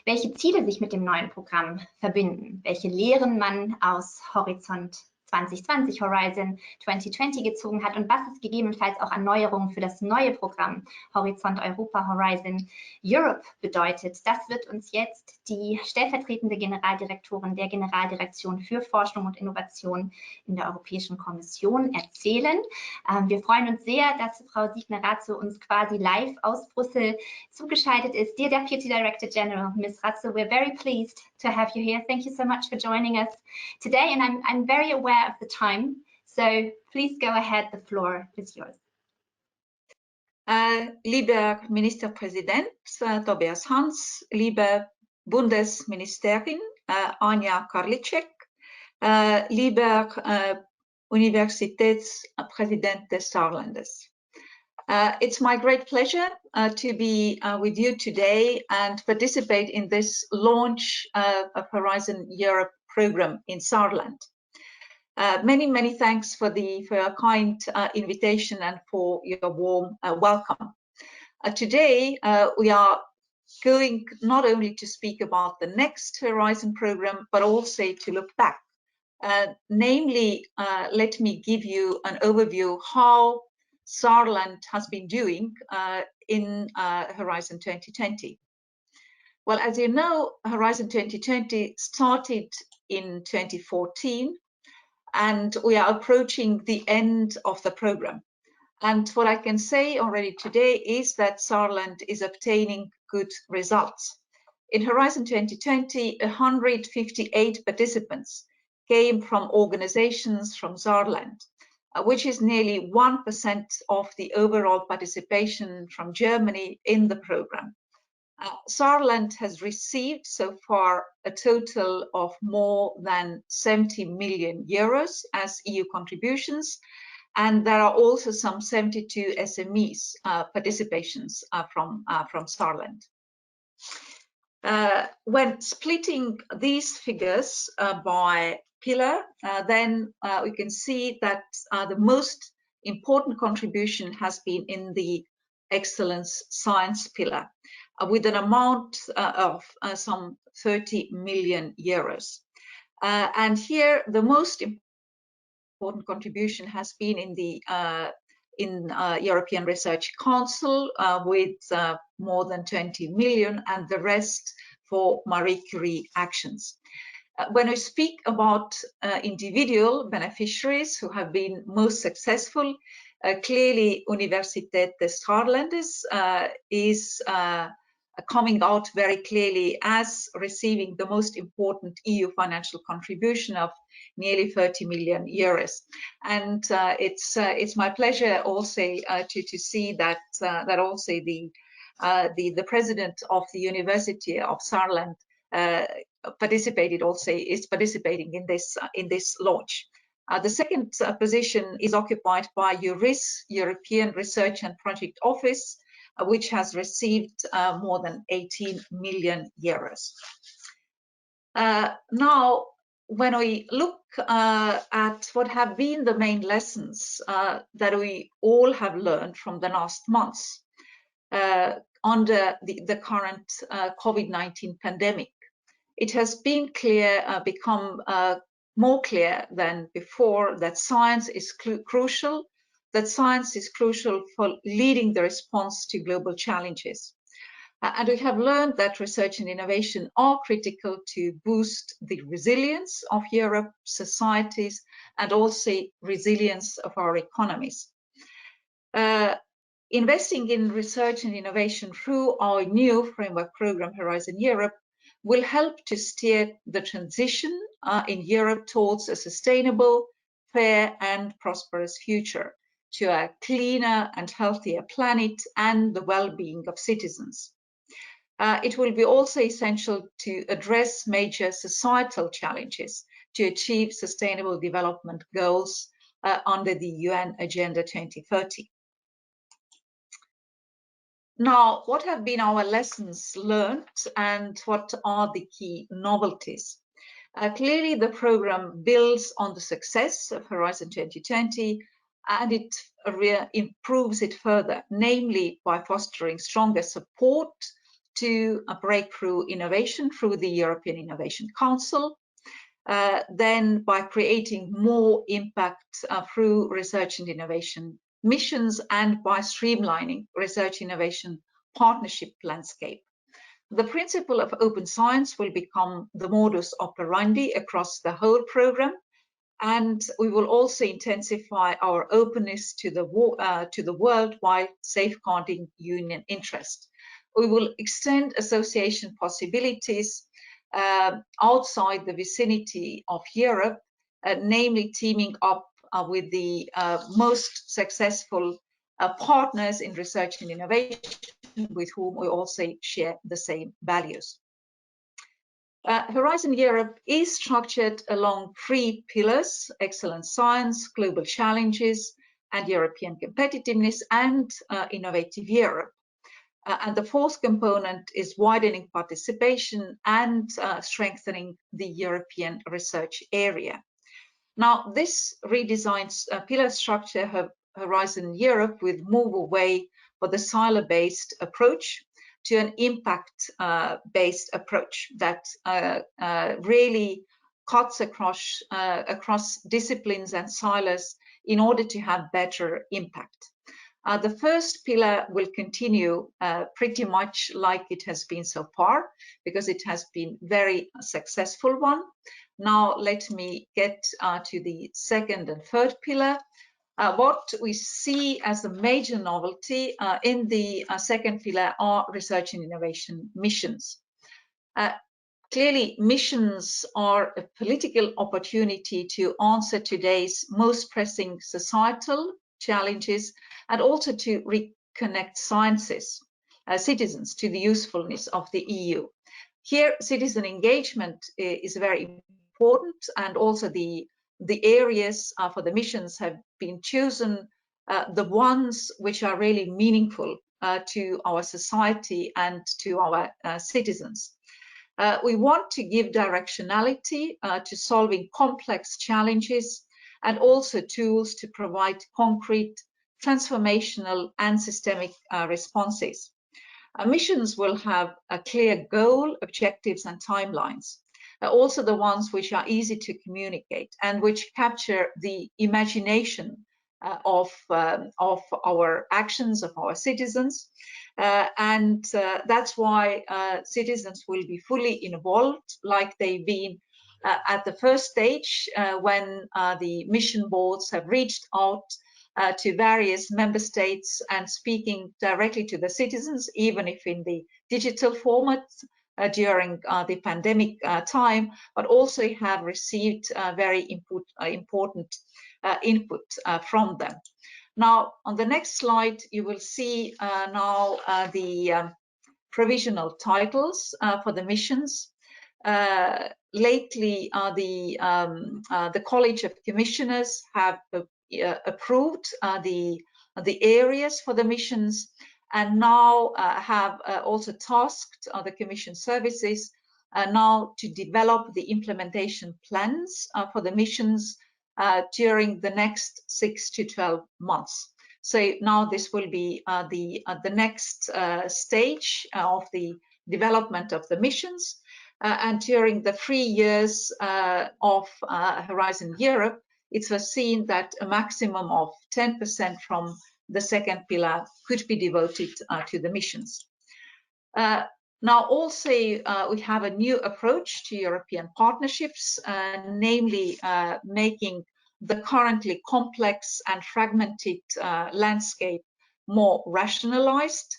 welche Ziele sich mit dem neuen Programm verbinden, welche Lehren man aus Horizont 2020, Horizon 2020 gezogen hat und was es gegebenenfalls auch an Neuerungen für das neue Programm Horizont Europa, Horizon Europe bedeutet. Das wird uns jetzt die stellvertretende Generaldirektorin der Generaldirektion für Forschung und Innovation in der Europäischen Kommission erzählen. Wir freuen uns sehr, dass Frau Signe Ratso uns quasi live aus Brüssel zugeschaltet ist. Dear Deputy Director General, Ms. Ratso, we're very pleased to have you here. Thank you so much for joining us today, and I'm very aware of the time, so please go ahead, the floor is yours. Lieber Ministerpräsident Tobias Hans, liebe Bundesministerin Anja Karliczek, lieber Universitätspräsident des Saarlandes. It's my great pleasure to be with you today and participate in this launch of Horizon Europe program in Saarland. Many thanks for your kind invitation and for your warm welcome. Today we are going not only to speak about the next Horizon program, but also to look back. Namely, let me give you an overview how Saarland has been doing in Horizon 2020. Well, as you know, Horizon 2020 started in 2014, and we are approaching the end of the program. And what I can say already today is that Saarland is obtaining good results. In Horizon 2020, 158 participants came from organizations from Saarland, which is nearly 1% of the overall participation from Germany in the program. Saarland has received so far a total of more than 70 million euros as EU contributions, and there are also some 72 SMEs participations from Saarland. When splitting these figures by pillar, then we can see that the most important contribution has been in the excellence science pillar, with an amount of some 30 million euros. And here the most important contribution has been in the European Research Council with more than 20 million, and the rest for Marie Curie actions. When we speak about individual beneficiaries who have been most successful, clearly Universität des Saarlandes is coming out very clearly as receiving the most important EU financial contribution of nearly 30 million euros. And it's my pleasure also to see that also the president of the University of Saarland is participating in this launch. The second position is occupied by EURIS, European Research and Project Office, which has received more than 18 million euros. Now, when we look at what have been the main lessons that we all have learned from the last months under the current COVID-19 pandemic, it has been become more clear than before that science is crucial, for leading the response to global challenges. And we have learned that research and innovation are critical to boost the resilience of Europe's societies and also resilience of our economies. Investing in research and innovation through our new framework program, Horizon Europe, will help to steer the transition in Europe towards a sustainable, fair and prosperous future, to a cleaner and healthier planet and the well-being of citizens. It will be also essential to address major societal challenges to achieve sustainable development goals under the UN Agenda 2030. Now, what have been our lessons learned and what are the key novelties? Clearly, the program builds on the success of Horizon 2020 and it improves it further, namely by fostering stronger support to breakthrough innovation through the European Innovation Council, then by creating more impact through research and innovation missions, and by streamlining research innovation partnership landscape. The principle of open science will become the modus operandi across the whole program, and we will also intensify our openness to the world while safeguarding union interest. We will extend association possibilities outside the vicinity of Europe, namely teaming up with the most successful partners in research and innovation, with whom we also share the same values. Horizon Europe is structured along 3 pillars: excellent science, global challenges, and European competitiveness, and innovative Europe. And the 4th component is widening participation and strengthening the European research area. Now, this redesigns pillar structure of Horizon Europe will move away from the silo-based approach to an impact-based approach that really cuts across disciplines and silos in order to have better impact. The first pillar will continue pretty much like it has been so far, because it has been very successful one. Now let me get to the second and third pillar. What we see as a major novelty in the second pillar are research and innovation missions. Clearly, missions are a political opportunity to answer today's most pressing societal challenges, and also to reconnect citizens to the usefulness of the EU. Here, citizen engagement is very important, and also the areas for the missions have been chosen, the ones which are really meaningful to our society and to our citizens. We want to give directionality to solving complex challenges, and also tools to provide concrete, transformational and systemic responses. Missions will have a clear goal, objectives and timelines. Also the ones which are easy to communicate and which capture the imagination of our actions, of our citizens. That's why citizens will be fully involved, like they've been at the first stage when the mission boards have reached out to various member states and speaking directly to the citizens, even if in the digital format during the pandemic time, but also have received very important input from them. Now, on the next slide, you will see now the provisional titles for the missions. Lately, the College of Commissioners have approved the areas for the missions, and now have also tasked the Commission services now to develop the implementation plans for the missions during the next 6 to 12 months. So now this will be the next stage of the development of the missions. And during the 3 years of Horizon Europe, it's foreseen that a maximum of 10% from the second pillar could be devoted to the missions. Now also we have a new approach to European partnerships, namely making the currently complex and fragmented landscape more rationalized,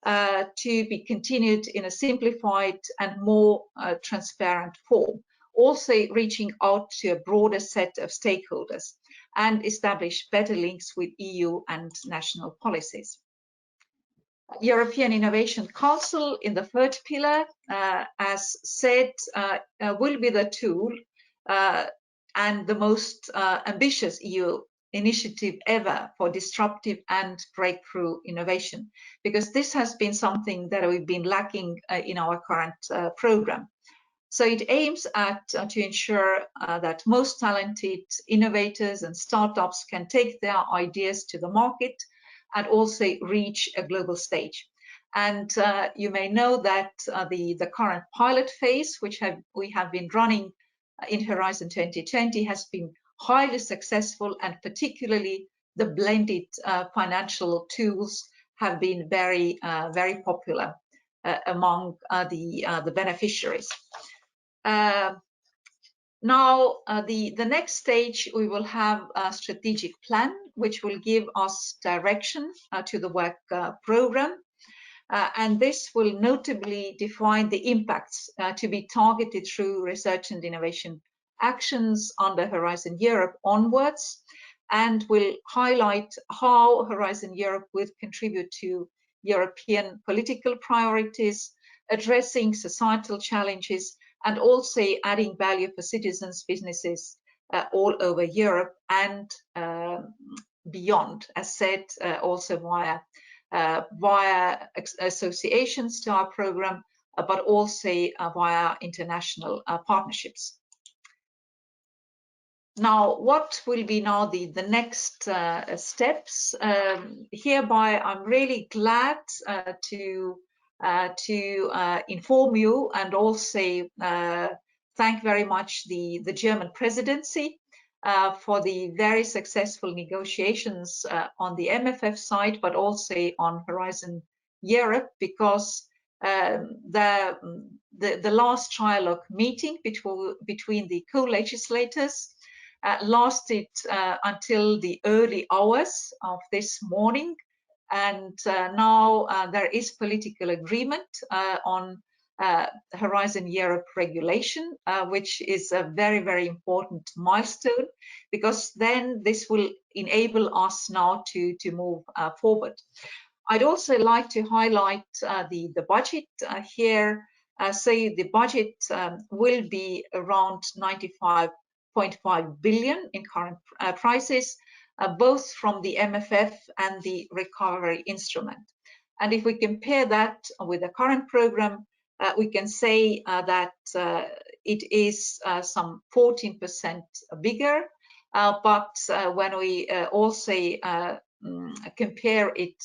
to be continued in a simplified and more transparent form, also reaching out to a broader set of stakeholders and establish better links with EU and national policies. European Innovation Council in the third pillar, as said, will be the tool and the most ambitious EU initiative ever for disruptive and breakthrough innovation, because this has been something that we've been lacking in our current program. So it aims at to ensure that most talented innovators and startups can take their ideas to the market and also reach a global stage. And you may know that the current pilot phase, which we have been running in Horizon 2020, has been highly successful, and particularly the blended financial tools have been very popular among the beneficiaries. Now, the next stage, we will have a strategic plan, which will give us direction to the work program. And this will notably define the impacts to be targeted through research and innovation actions under Horizon Europe onwards, and will highlight how Horizon Europe will contribute to European political priorities, addressing societal challenges, and also adding value for citizens, businesses all over Europe and beyond, as said, also via associations to our program, but also via international partnerships. Now, what will be now the next steps? Hereby, I'm really glad to inform you, and also thank very much the German presidency for the very successful negotiations on the MFF side, but also on Horizon Europe, because the last trialogue meeting between the co-legislators lasted until the early hours of this morning, and now there is political agreement on Horizon Europe regulation, which is a very important milestone, because then this will enable us now to move forward. I'd also like to highlight the budget here. So the budget will be around 95.5 billion in current prices, both from the MFF and the recovery instrument. And if we compare that with the current program, we can say that it is some 14% bigger, but when we also compare it,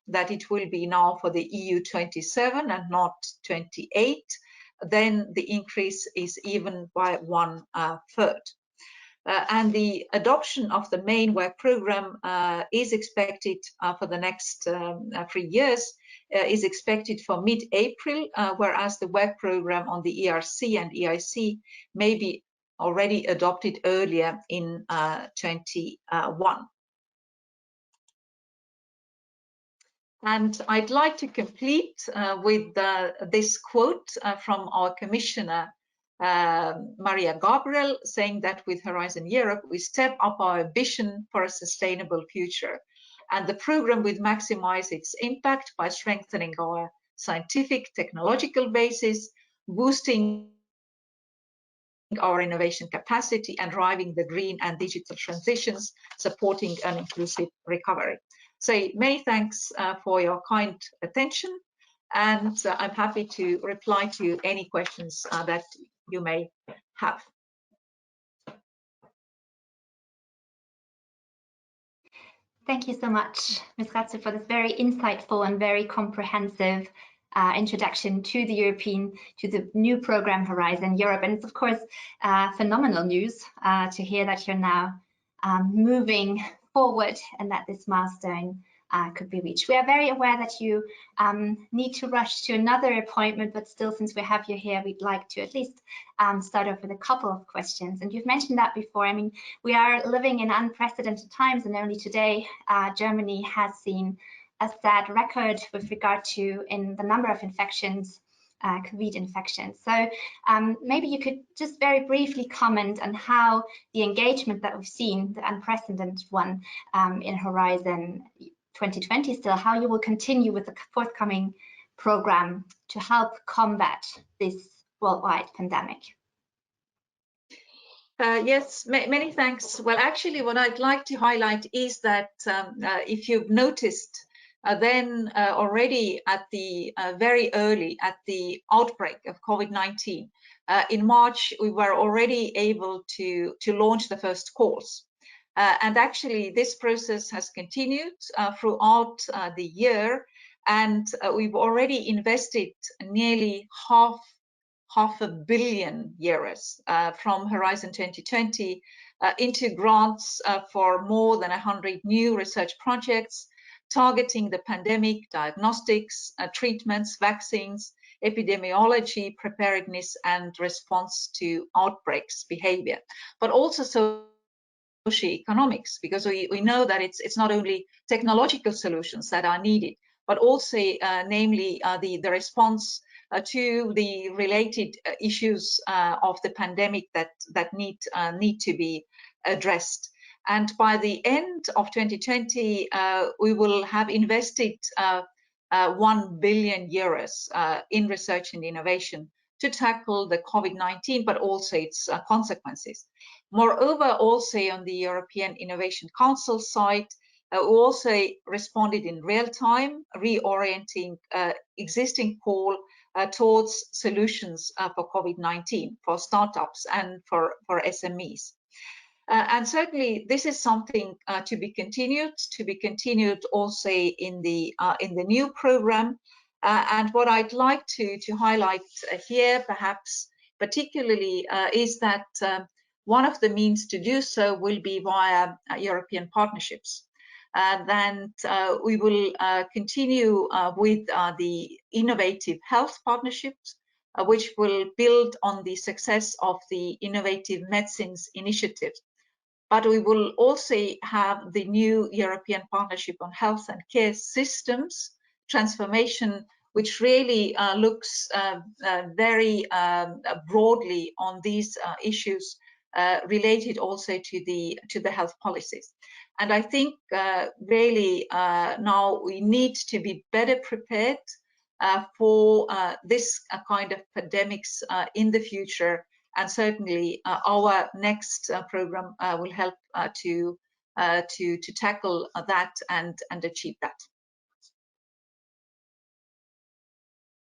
that it will be now for the EU 27 and not 28, then the increase is even by 1/3. And the adoption of the main work program is expected for the next 3 years, is expected for mid-April, whereas the work program on the ERC and EIC may be already adopted earlier in 21. And I'd like to complete with this quote from our Commissioner, Maria Gabriel, saying that with Horizon Europe, we step up our ambition for a sustainable future. And the program will maximize its impact by strengthening our scientific, technological basis, boosting our innovation capacity, and driving the green and digital transitions, supporting an inclusive recovery. So many thanks for your kind attention, and I'm happy to reply to any questions that you may have. Thank you so much, Ms. Ratso, for this very insightful and very comprehensive introduction to the new program Horizon Europe. And it's of course phenomenal news to hear that you're now moving forward and that this milestone could be reached. We are very aware that you need to rush to another appointment, but still, since we have you here, we'd like to at least start off with a couple of questions. And you've mentioned that before. I mean, we are living in unprecedented times, and only today Germany has seen a sad record with regard to in the number of infections, COVID infections. So maybe you could just very briefly comment on how the engagement that we've seen, the unprecedented one in Horizon 2020 still, how you will continue with the forthcoming program to help combat this worldwide pandemic. Yes, many thanks. Well, actually, what I'd like to highlight is that if you've noticed, then already at the very early at the outbreak of COVID-19 in March, we were already able to launch the first calls. And actually, this process has continued throughout the year. And we've already invested nearly half €500 million from Horizon 2020 into grants for more than 100 new research projects targeting the pandemic, diagnostics, treatments, vaccines, epidemiology, preparedness, and response to outbreaks behavior, but also socioeconomics, because we know that it's not only technological solutions that are needed, but also namely the response to the related issues of the pandemic that need to be addressed. And by the end of 2020, we will have invested €1 billion in research and innovation to tackle the COVID-19, but also its consequences. Moreover, also on the European Innovation Council side, we also responded in real time, reorienting existing call towards solutions for COVID-19, for startups and for SMEs. And certainly this is something to be continued also in the new program. And what I'd like to highlight here, perhaps particularly, is that one of the means to do so will be via European partnerships. And we will continue with the innovative health partnerships, which will build on the success of the innovative medicines initiative. But we will also have the new European Partnership on Health and Care Systems transformation, which really looks very broadly on these issues related also to the health policies. And I think really now we need to be better prepared for this kind of pandemics in the future. And certainly our next program will help to tackle that and achieve that.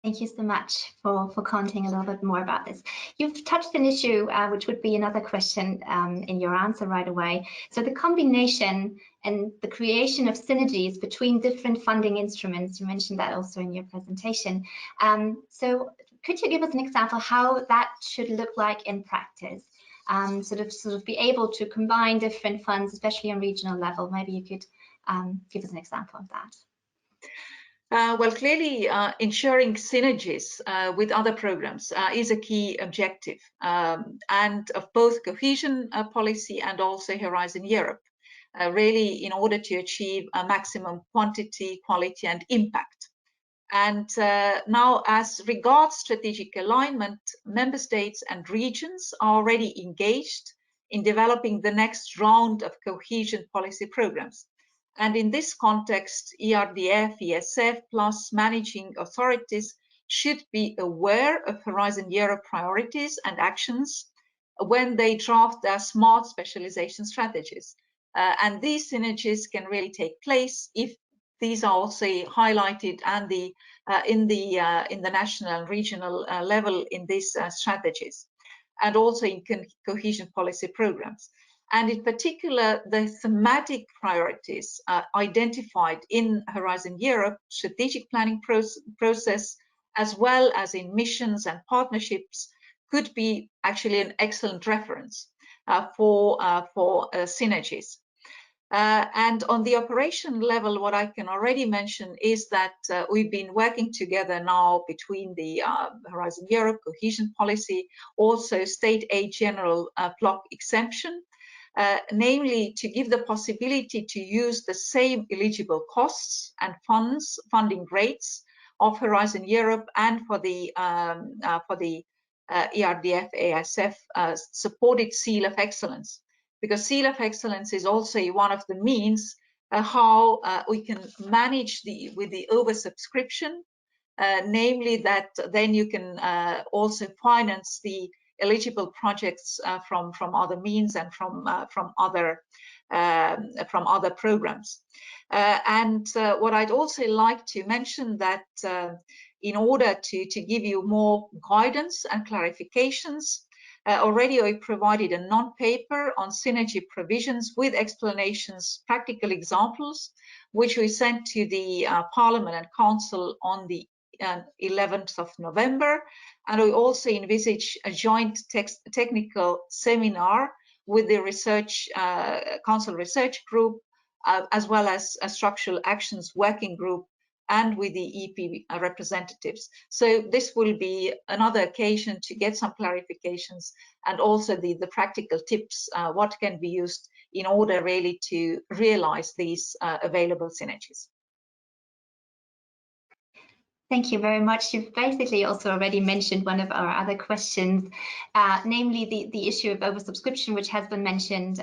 Thank you so much for commenting a little bit more about this. You've touched an issue which would be another question in your answer right away. So the combination and the creation of synergies between different funding instruments, you mentioned that also in your presentation. So could you give us an example how that should look like in practice? Sort of be able to combine different funds, especially on regional level. Maybe you could give us an example of that. Well, clearly ensuring synergies with other programs is a key objective, and of both cohesion policy and also Horizon Europe, really in order to achieve a maximum quantity, quality and impact. And now, as regards strategic alignment, member states and regions are already engaged in developing the next round of cohesion policy programs. And in this context, ERDF, ESF plus managing authorities should be aware of Horizon Europe priorities and actions when they draft their smart specialization strategies. And these synergies can really take place if these are also highlighted and in the national and regional level in these strategies, and also in cohesion policy programs. And in particular, the thematic priorities identified in Horizon Europe strategic planning process, as well as in missions and partnerships, could be actually an excellent reference for synergies. And on the operation level, what I can already mention is that we've been working together now between the Horizon Europe cohesion policy, also state aid general block exemption, namely to give the possibility to use the same eligible costs and funding rates of Horizon Europe and for the ERDF ASF supported Seal of Excellence, because Seal of Excellence is also one of the means how we can manage with the oversubscription, namely that then you can also finance the eligible projects from other means and from other programs. And what I'd also like to mention that in order to give you more guidance and clarifications, Already I provided a non-paper on synergy provisions with explanations, practical examples, which we sent to the Parliament and Council on the 11th of November. And we also envisage a joint technical seminar with the Council Research Group, as well as a Structural Actions Working Group and with the EP representatives. So this will be another occasion to get some clarifications and also the practical tips, what can be used in order really to realize these available synergies. Thank you very much. You've basically also already mentioned one of our other questions, namely the issue of oversubscription, which has been mentioned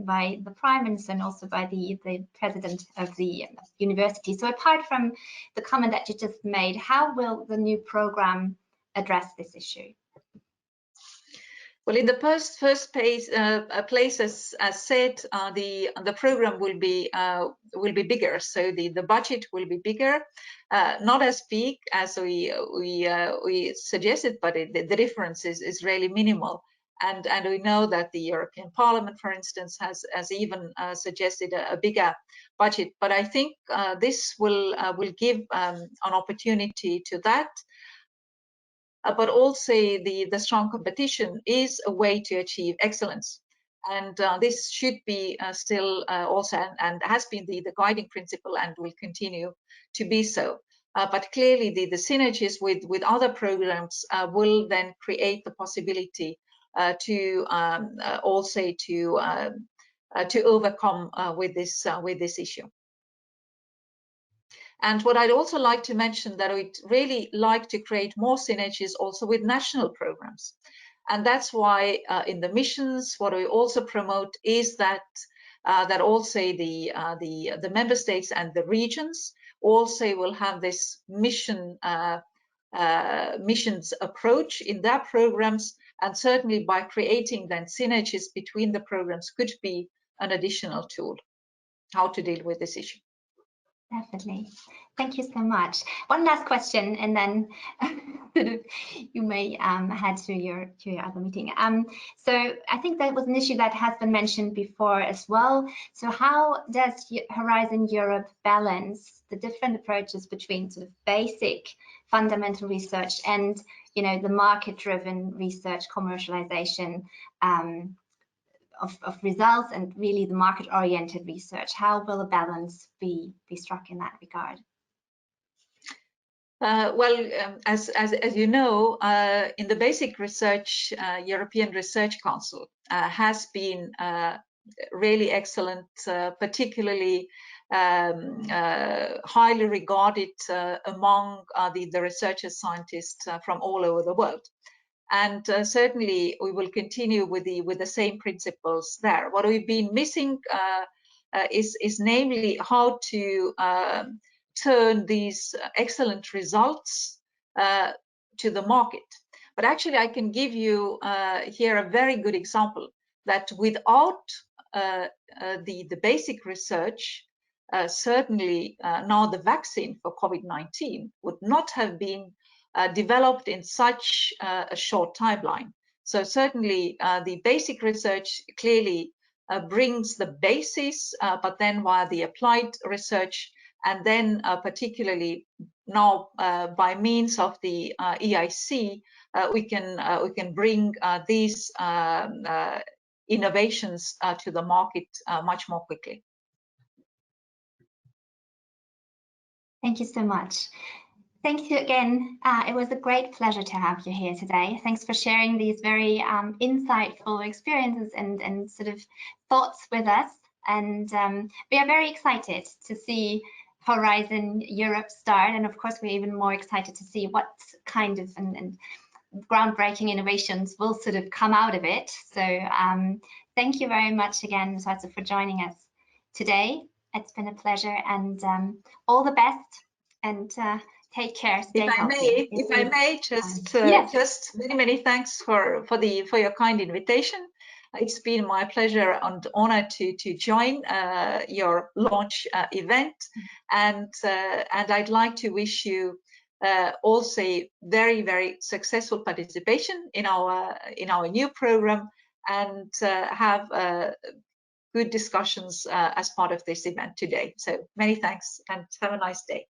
by the Prime Minister and also by the President of the university. So apart from the comment that you just made, how will the new program address this issue? Well, in the first place, as said, the program will be bigger. So the budget will be bigger, not as big as we suggested, but the difference is really minimal. And we know that the European Parliament, for instance, has even suggested a bigger budget. But I think this will give an opportunity to that. But also the strong competition is a way to achieve excellence. And this should be still also, and has been the guiding principle and will continue to be so. But clearly the synergies with other programs will then create the possibility to also to overcome with this issue. And what I'd also like to mention that we'd really like to create more synergies also with national programs. And that's why in the missions, what we also promote is that also the member states and the regions also will have this missions approach in their programs, and certainly by creating then synergies between the programs could be an additional tool how to deal with this issue. Definitely. Thank you so much. One last question, and then you may head to your other meeting. So I think that was an issue that has been mentioned before as well. So how does Horizon Europe balance the different approaches between sort of basic fundamental research and, you know, the market-driven research commercialization of results and really the market-oriented research? How will a balance be struck in that regard? As you know, in the basic research, European Research Council has been really excellent, particularly highly regarded among the researchers, scientists from all over the world. And certainly we will continue with the same principles there. What we've been missing is namely how to turn these excellent results to the market. But actually I can give you here a very good example that without the basic research, certainly now the vaccine for COVID-19 would not have been developed in such a short timeline. So certainly the basic research clearly brings the basis, but then via the applied research, and then particularly now by means of the EIC, we can bring these innovations to the market much more quickly. Thank you so much. Thank you again. It was a great pleasure to have you here today. Thanks for sharing these very insightful experiences and sort of thoughts with us. And we are very excited to see Horizon Europe start. And of course, we're even more excited to see what kind of and groundbreaking innovations will sort of come out of it. So thank you very much again, Ms. Ratso, for joining us today. It's been a pleasure, and all the best, and take care. Stay healthy. If I may, just many thanks for your kind invitation. It's been my pleasure and honor to join your launch event, and I'd like to wish you also very, very successful participation in our new program, and have good discussions as part of this event today. So many thanks and have a nice day.